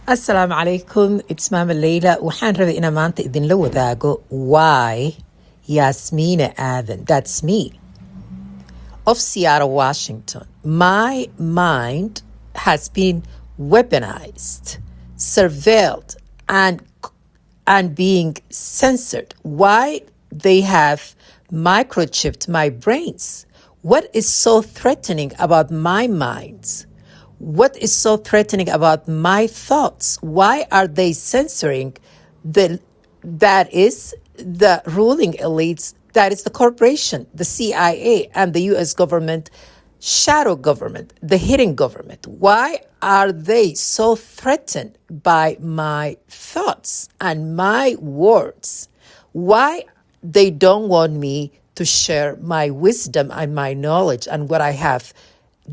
Asalaamu calaykum, it's Mama Leila. Waxaan rabay inaan maanta idinla wadaago why Yasmina Aden, that's me, of Seattle, Washington. My mind has been weaponized, surveilled, and being censored. Why they have microchipped my brains? What is so threatening about my minds? What is so threatening about my thoughts? Why are they censoring that is the ruling elites, that is the corporation, the CIA, and the US government, shadow government, the hidden government? Why are they so threatened by my thoughts and my words? Why they don't want me to share my wisdom and my knowledge and what I have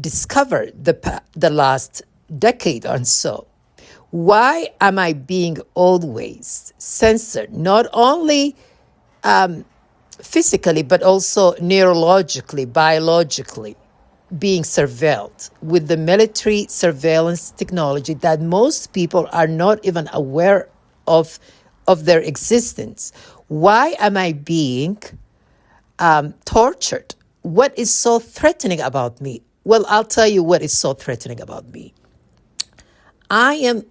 discovered the last decade or so? Why am I being always censored, not only physically, but also neurologically, biologically, being surveilled with the military surveillance technology that most people are not even aware of their existence? Why am I being tortured? What is so threatening about me? Well, I'll tell you what is so threatening about me. I am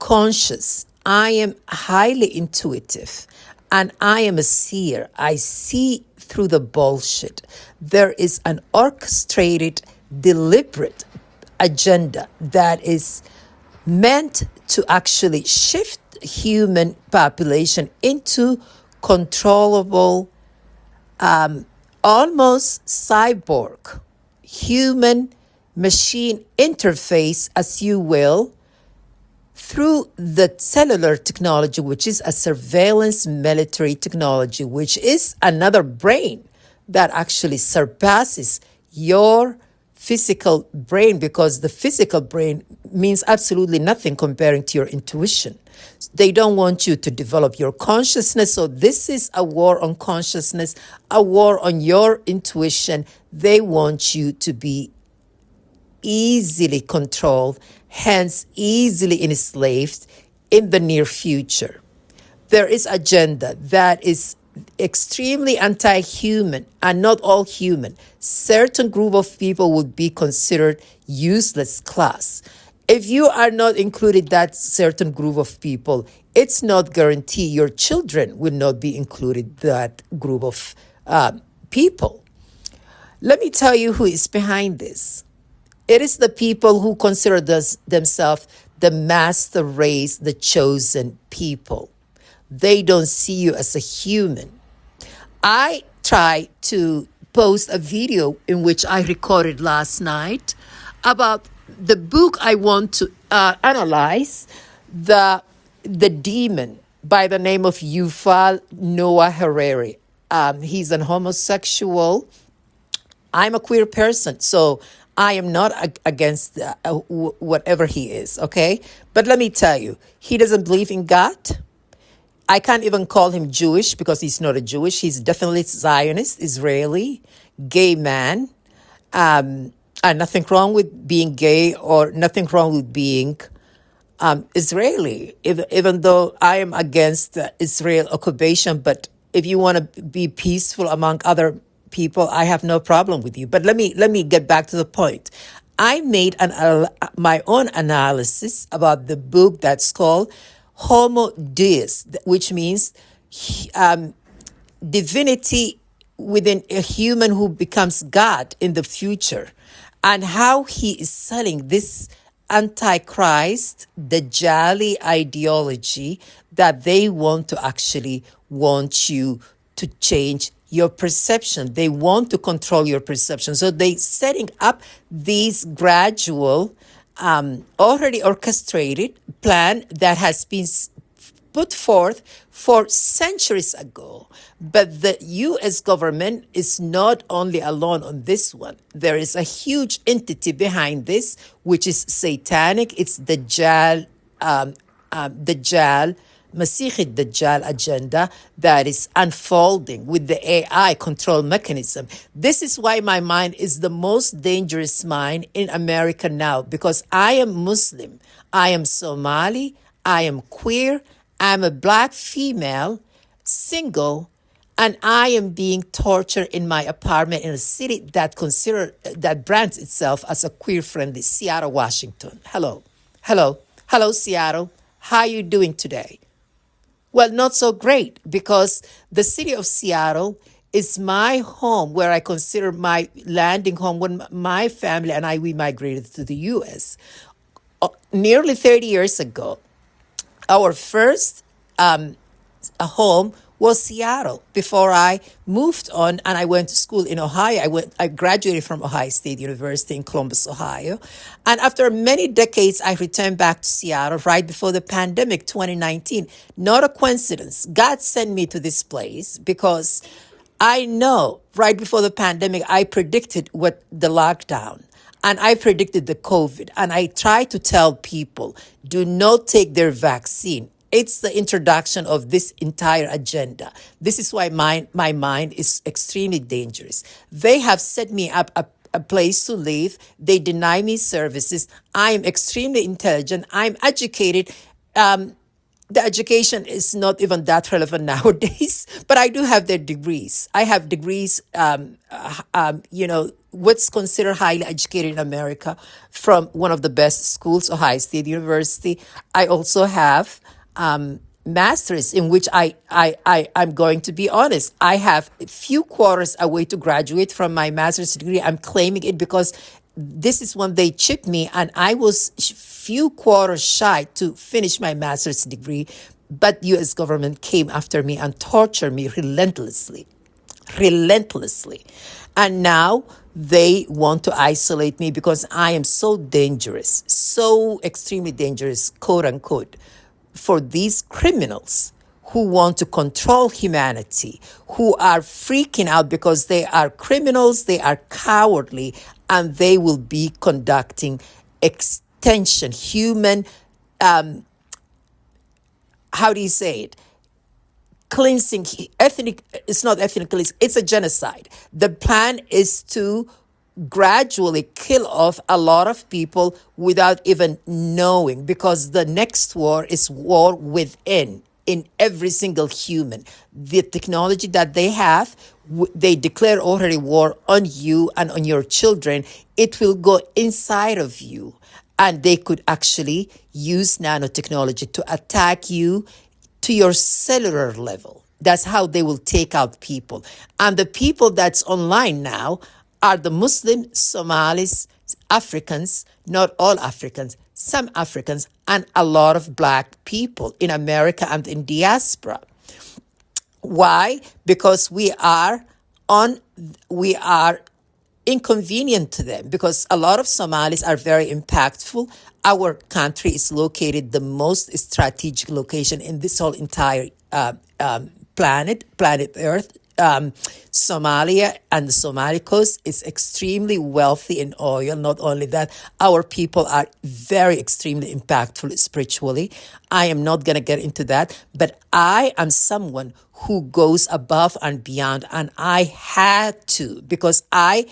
conscious, I am highly intuitive, and I am a seer. I see through the bullshit. There is an orchestrated, deliberate agenda that is meant to actually shift human population into controllable, almost cyborg, human machine interface, as you will, through the cellular technology, which is a surveillance military technology, which is another brain that actually surpasses your physical brain, because the physical brain means absolutely nothing comparing to your intuition. They don't want you to develop your consciousness. So this is a war on consciousness, a war on your intuition. They want you to be easily controlled, hence easily enslaved in the near future. There is agenda that is extremely anti-human, and not all human. Certain group of people would be considered useless class. If you are not included that certain group of people, it's not guaranteed your children will not be included that group of people. Let me tell you who is behind this. It is the people who consider themselves the master race, the chosen people. They don't see you as a human. I try to post a video in which I recorded last night about the book I want to analyze, the demon by the name of Yuval Noah Harari. He's an homosexual. I'm a queer person, so I am not against whatever he is, okay? But let me tell you, he doesn't believe in God. I can't even call him Jewish because he's not a Jewish. He's definitely Zionist, Israeli, gay man. And nothing wrong with being gay or nothing wrong with being Israeli, even though I am against Israel occupation. But if you want to be peaceful among other people, I have no problem with you. But let me get back to the point. I made my own analysis about the book that's called Homo Deus, which means divinity within a human who becomes God in the future, and how he is selling this antichrist, the Dajjali ideology that they want you to change your perception. They want to control your perception. So they setting up these gradual, already orchestrated plan that has been put forth for centuries ago. But the US government is not only alone on this one. There is a huge entity behind this, which is satanic. It's the Dajjal Masih Dajjal agenda that is unfolding with the AI control mechanism. This is why my mind is the most dangerous mind in America now, because I am Muslim, I am Somali, I am queer, I'm a black female, single, and I am being tortured in my apartment in a city that brands itself as a queer-friendly Seattle, Washington. Hello, hello, hello, Seattle. How are you doing today? Well, not so great, because the city of Seattle is my home, where I consider my landing home when my family and we migrated to the U.S. Nearly 30 years ago. Our first home was Seattle before I moved on and I went to school in Ohio. I graduated from Ohio State University in Columbus, Ohio. And after many decades, I returned back to Seattle right before the pandemic, 2019. Not a coincidence. God sent me to this place because I know right before the pandemic, I predicted what the lockdown and I predicted the COVID. And I try to tell people, do not take their vaccine. It's the introduction of this entire agenda. This is why my mind is extremely dangerous. They have set me up a place to live. They deny me services. I am extremely intelligent. I'm educated. The education is not even that relevant nowadays, but I do have the degrees. I have degrees, what's considered highly educated in America from one of the best schools, Ohio State University. I also have master's in which I'm going to be honest. I have a few quarters away to graduate from my master's degree. I'm claiming it because this is when they chipped me and I was few quarters shy to finish my master's degree, but US government came after me and tortured me relentlessly. And now they want to isolate me because I am so dangerous, so extremely dangerous, quote unquote, for these criminals who want to control humanity, who are freaking out because they are criminals, they are cowardly, and they will be conducting extension, human, how do you say it? Cleansing, ethnic, it's not ethnic cleansing, it's a genocide. The plan is to gradually kill off a lot of people without even knowing, because the next war is war within, in every single human. The technology that they have, they declare already war on you and on your children. It will go inside of you. And they could actually use nanotechnology to attack you to your cellular level. That's how they will take out people. And the people that's online now are the Muslim, Somalis, Africans, not all Africans, some Africans, and a lot of black people in America and in diaspora. Why? Because we are inconvenient to them, because a lot of Somalis are very impactful. Our country is located the most strategic location in this whole entire planet Earth. Somalia and the Somali coast is extremely wealthy in oil. Not only that, our people are very extremely impactful spiritually. I am not going to get into that, but I am someone who goes above and beyond, and I had to, because I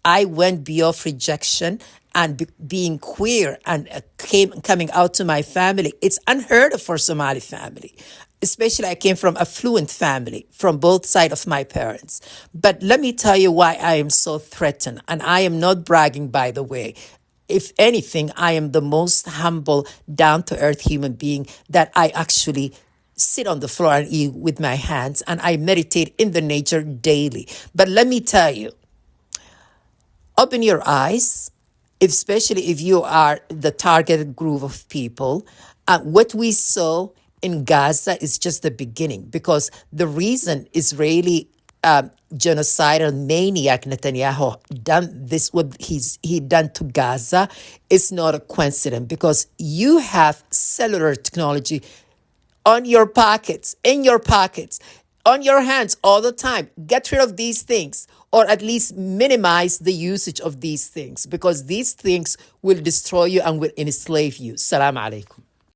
went beyond rejection and being queer and coming out to my family. It's unheard of for Somali family. Especially I came from affluent family from both sides of my parents. But let me tell you why I am so threatened. And I am not bragging, by the way. If anything, I am the most humble, down-to-earth human being that I actually sit on the floor and eat with my hands, and I meditate in the nature daily. But let me tell you, open your eyes, especially if you are the targeted group of people. What we saw in Gaza is just the beginning, because the reason Israeli genocidal maniac Netanyahu done this, what he done to Gaza, is not a coincidence, because you have cellular technology on your pockets, in your pockets, on your hands all the time. Get rid of these things, or at least minimize the usage of these things, because these things will destroy you and will enslave you. Salam alaikum.